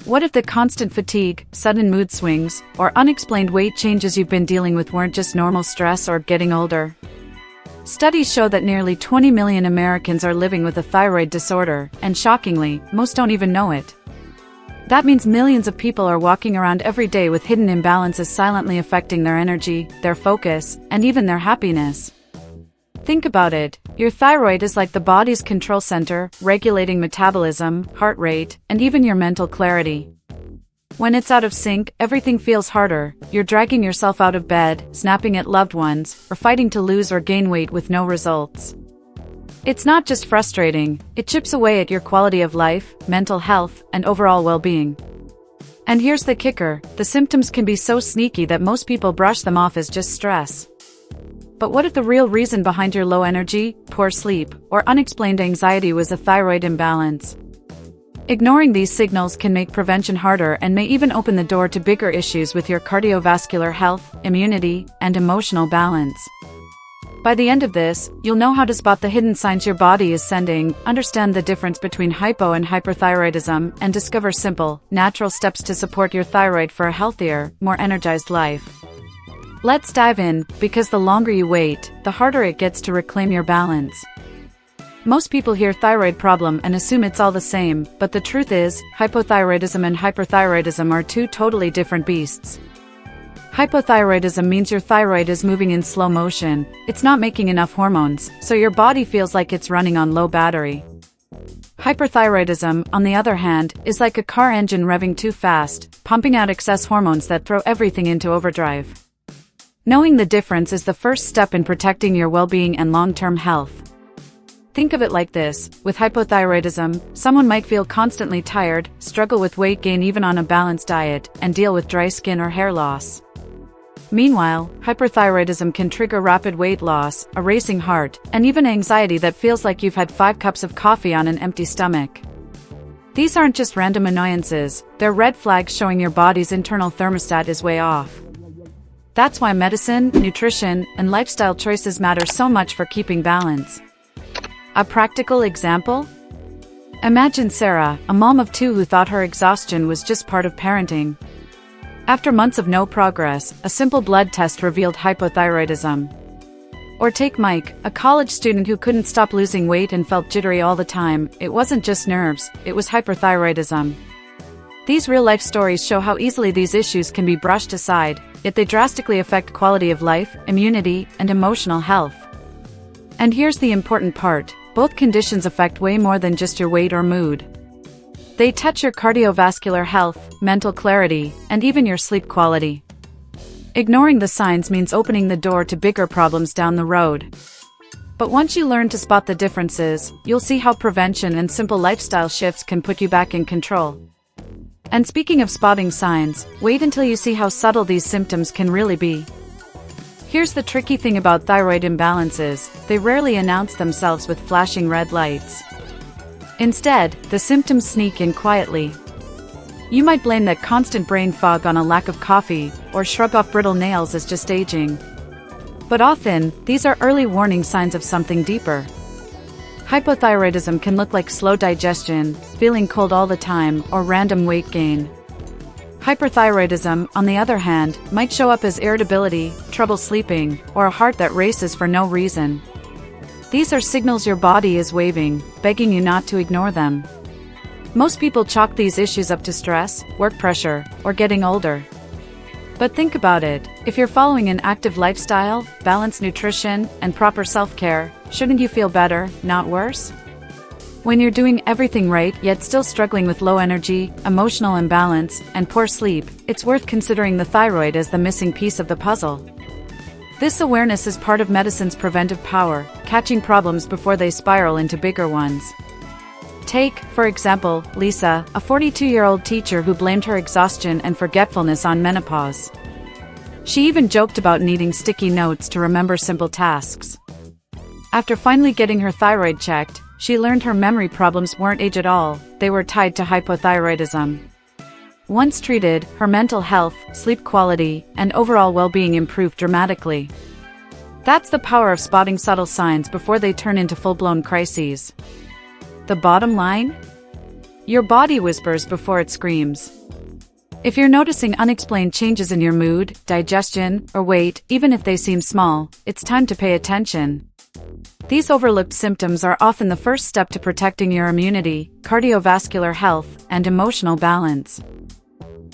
What if the constant fatigue, sudden mood swings, or unexplained weight changes you've been dealing with weren't just normal stress or getting older? Studies show that nearly 20 million Americans are living with a thyroid disorder, and shockingly, most don't even know it. That means millions of people are walking around every day with hidden imbalances silently affecting their energy, their focus, and even their happiness. Think about it. Your thyroid is like the body's control center, regulating metabolism, heart rate, and even your mental clarity. When it's out of sync, everything feels harder. You're dragging yourself out of bed, snapping at loved ones, or fighting to lose or gain weight with no results. It's not just frustrating, it chips away at your quality of life, mental health, and overall well-being. And here's the kicker, the symptoms can be so sneaky that most people brush them off as just stress. But what if the real reason behind your low energy, poor sleep, or unexplained anxiety was a thyroid imbalance? Ignoring these signals can make prevention harder and may even open the door to bigger issues with your cardiovascular health, immunity, and emotional balance. By the end of this, you'll know how to spot the hidden signs your body is sending, understand the difference between hypo and hyperthyroidism, and discover simple, natural steps to support your thyroid for a healthier, more energized life. Let's dive in, because the longer you wait, the harder it gets to reclaim your balance. Most people hear thyroid problem and assume it's all the same, but the truth is, hypothyroidism and hyperthyroidism are two totally different beasts. Hypothyroidism means your thyroid is moving in slow motion, it's not making enough hormones, so your body feels like it's running on low battery. Hyperthyroidism, on the other hand, is like a car engine revving too fast, pumping out excess hormones that throw everything into overdrive. Knowing the difference is the first step in protecting your well-being and long-term health. Think of it like this, with hypothyroidism, someone might feel constantly tired, struggle with weight gain even on a balanced diet, and deal with dry skin or hair loss. Meanwhile, hyperthyroidism can trigger rapid weight loss, a racing heart, and even anxiety that feels like you've had 5 cups of coffee on an empty stomach. These aren't just random annoyances, they're red flags showing your body's internal thermostat is way off. That's why medicine, nutrition, and lifestyle choices matter so much for keeping balance. A practical example? Imagine Sarah, a mom of 2 who thought her exhaustion was just part of parenting. After months of no progress, a simple blood test revealed hypothyroidism. Or take Mike, a college student who couldn't stop losing weight and felt jittery all the time. It wasn't just nerves, it was hyperthyroidism. These real-life stories show how easily these issues can be brushed aside, yet they drastically affect quality of life, immunity, and emotional health. And here's the important part, both conditions affect way more than just your weight or mood. They touch your cardiovascular health, mental clarity, and even your sleep quality. Ignoring the signs means opening the door to bigger problems down the road. But once you learn to spot the differences, you'll see how prevention and simple lifestyle shifts can put you back in control. And speaking of spotting signs, wait until you see how subtle these symptoms can really be. Here's the tricky thing about thyroid imbalances, they rarely announce themselves with flashing red lights. Instead, the symptoms sneak in quietly. You might blame that constant brain fog on a lack of coffee, or shrug off brittle nails as just aging. But often, these are early warning signs of something deeper. Hypothyroidism can look like slow digestion, feeling cold all the time, or random weight gain. Hyperthyroidism, on the other hand, might show up as irritability, trouble sleeping, or a heart that races for no reason. These are signals your body is waving, begging you not to ignore them. Most people chalk these issues up to stress, work pressure, or getting older. But think about it, if you're following an active lifestyle, balanced nutrition, and proper self-care, shouldn't you feel better, not worse? When you're doing everything right yet still struggling with low energy, emotional imbalance, and poor sleep, it's worth considering the thyroid as the missing piece of the puzzle. This awareness is part of medicine's preventive power, catching problems before they spiral into bigger ones. Take, for example, Lisa, a 42-year-old teacher who blamed her exhaustion and forgetfulness on menopause. She even joked about needing sticky notes to remember simple tasks. After finally getting her thyroid checked, she learned her memory problems weren't age at all, they were tied to hypothyroidism. Once treated, her mental health, sleep quality, and overall well-being improved dramatically. That's the power of spotting subtle signs before they turn into full-blown crises. The bottom line? Your body whispers before it screams. If you're noticing unexplained changes in your mood, digestion, or weight, even if they seem small, it's time to pay attention. These overlooked symptoms are often the first step to protecting your immunity, cardiovascular health, and emotional balance.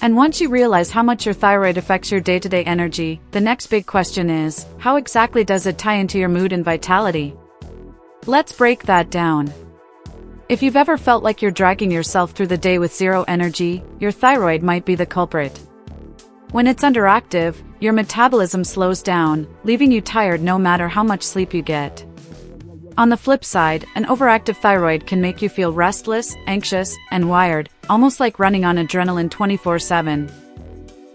And once you realize how much your thyroid affects your day-to-day energy, the next big question is, how exactly does it tie into your mood and vitality? Let's break that down. If you've ever felt like you're dragging yourself through the day with zero energy, your thyroid might be the culprit. When it's underactive, your metabolism slows down, leaving you tired no matter how much sleep you get. On the flip side, an overactive thyroid can make you feel restless, anxious, and wired, almost like running on adrenaline 24/7.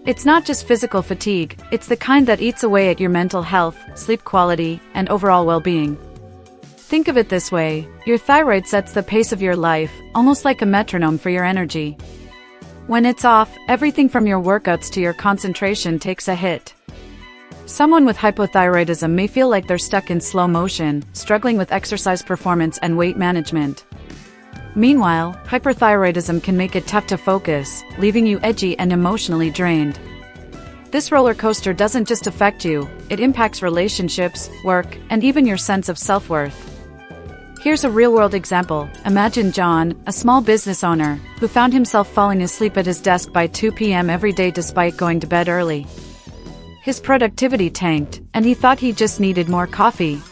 It's not just physical fatigue, it's the kind that eats away at your mental health, sleep quality, and overall well-being. Think of it this way, your thyroid sets the pace of your life, almost like a metronome for your energy. When it's off, everything from your workouts to your concentration takes a hit. Someone with hypothyroidism may feel like they're stuck in slow motion, struggling with exercise performance and weight management. Meanwhile, hyperthyroidism can make it tough to focus, leaving you edgy and emotionally drained. This roller coaster doesn't just affect you, it impacts relationships, work, and even your sense of self-worth. Here's a real-world example. Imagine John, a small business owner, who found himself falling asleep at his desk by 2 p.m. every day despite going to bed early. His productivity tanked, and he thought he just needed more coffee.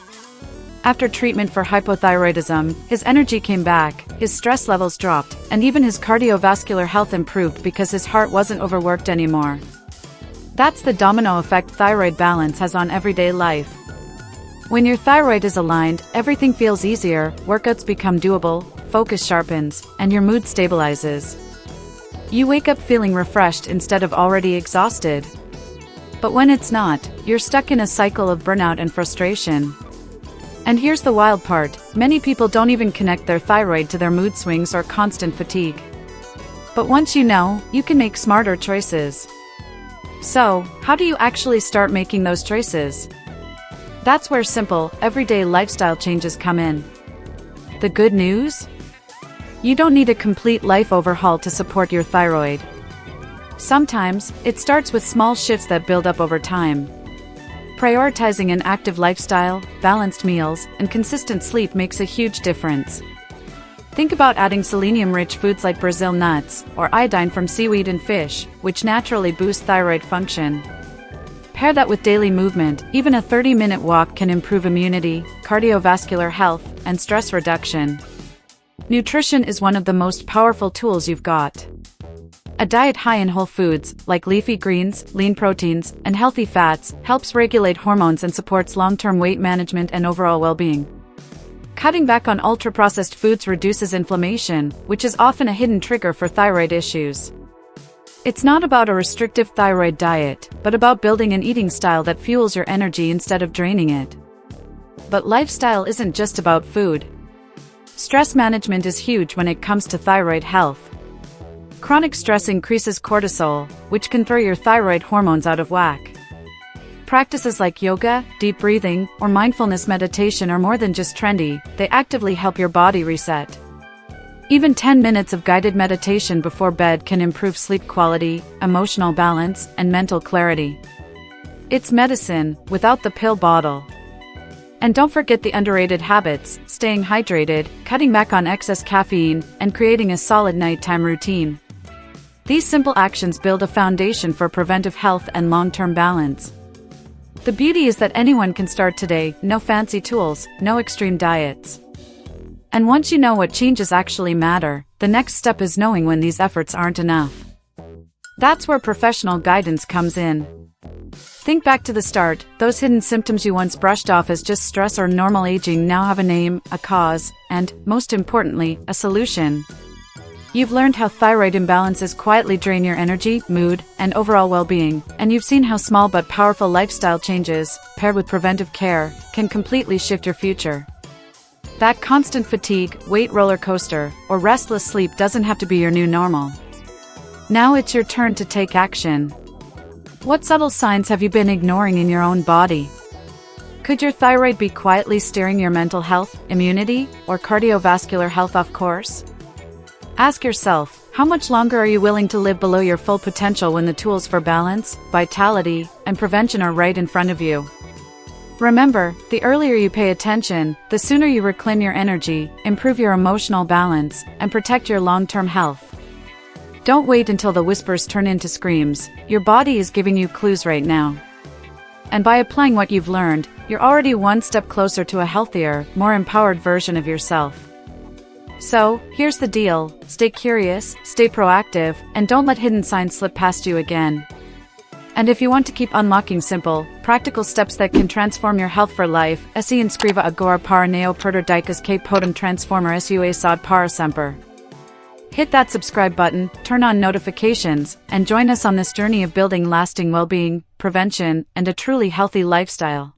After treatment for hypothyroidism, his energy came back, his stress levels dropped, and even his cardiovascular health improved because his heart wasn't overworked anymore. That's the domino effect thyroid balance has on everyday life. When your thyroid is aligned, everything feels easier, workouts become doable, focus sharpens, and your mood stabilizes. You wake up feeling refreshed instead of already exhausted. But when it's not, you're stuck in a cycle of burnout and frustration. And here's the wild part, many people don't even connect their thyroid to their mood swings or constant fatigue. But once you know, you can make smarter choices. So, how do you actually start making those choices? That's where simple, everyday lifestyle changes come in. The good news? You don't need a complete life overhaul to support your thyroid. Sometimes, it starts with small shifts that build up over time. Prioritizing an active lifestyle, balanced meals, and consistent sleep makes a huge difference. Think about adding selenium-rich foods like Brazil nuts, or iodine from seaweed and fish, which naturally boost thyroid function. Pair that with daily movement, even a 30-minute walk can improve immunity, cardiovascular health, and stress reduction. Nutrition is one of the most powerful tools you've got. A diet high in whole foods, like leafy greens, lean proteins, and healthy fats, helps regulate hormones and supports long-term weight management and overall well-being. Cutting back on ultra-processed foods reduces inflammation, which is often a hidden trigger for thyroid issues. It's not about a restrictive thyroid diet, but about building an eating style that fuels your energy instead of draining it. But lifestyle isn't just about food. Stress management is huge when it comes to thyroid health. Chronic stress increases cortisol, which can throw your thyroid hormones out of whack. Practices like yoga, deep breathing, or mindfulness meditation are more than just trendy, they actively help your body reset. Even 10 minutes of guided meditation before bed can improve sleep quality, emotional balance, and mental clarity. It's medicine, without the pill bottle. And don't forget the underrated habits, staying hydrated, cutting back on excess caffeine, and creating a solid nighttime routine. These simple actions build a foundation for preventive health and long-term balance. The beauty is that anyone can start today, no fancy tools, no extreme diets. And once you know what changes actually matter, the next step is knowing when these efforts aren't enough. That's where professional guidance comes in. Think back to the start, those hidden symptoms you once brushed off as just stress or normal aging now have a name, a cause, and, most importantly, a solution. You've learned how thyroid imbalances quietly drain your energy, mood, and overall well-being, and you've seen how small but powerful lifestyle changes, paired with preventive care, can completely shift your future. That constant fatigue, weight roller coaster, or restless sleep doesn't have to be your new normal. Now it's your turn to take action. What subtle signs have you been ignoring in your own body? Could your thyroid be quietly steering your mental health, immunity, or cardiovascular health off course? Ask yourself, how much longer are you willing to live below your full potential when the tools for balance, vitality, and prevention are right in front of you? Remember, the earlier you pay attention, the sooner you reclaim your energy, improve your emotional balance, and protect your long-term health. Don't wait until the whispers turn into screams. Your body is giving you clues right now. And by applying what you've learned, you're already one step closer to a healthier, more empowered version of yourself. So, here's the deal: stay curious, stay proactive, and don't let hidden signs slip past you again. And if you want to keep unlocking simple, practical steps that can transform your health for life, esi inscriva agora para neo perder que podem transformar sua saúde para sempre. Hit that subscribe button, turn on notifications, and join us on this journey of building lasting well-being, prevention, and a truly healthy lifestyle.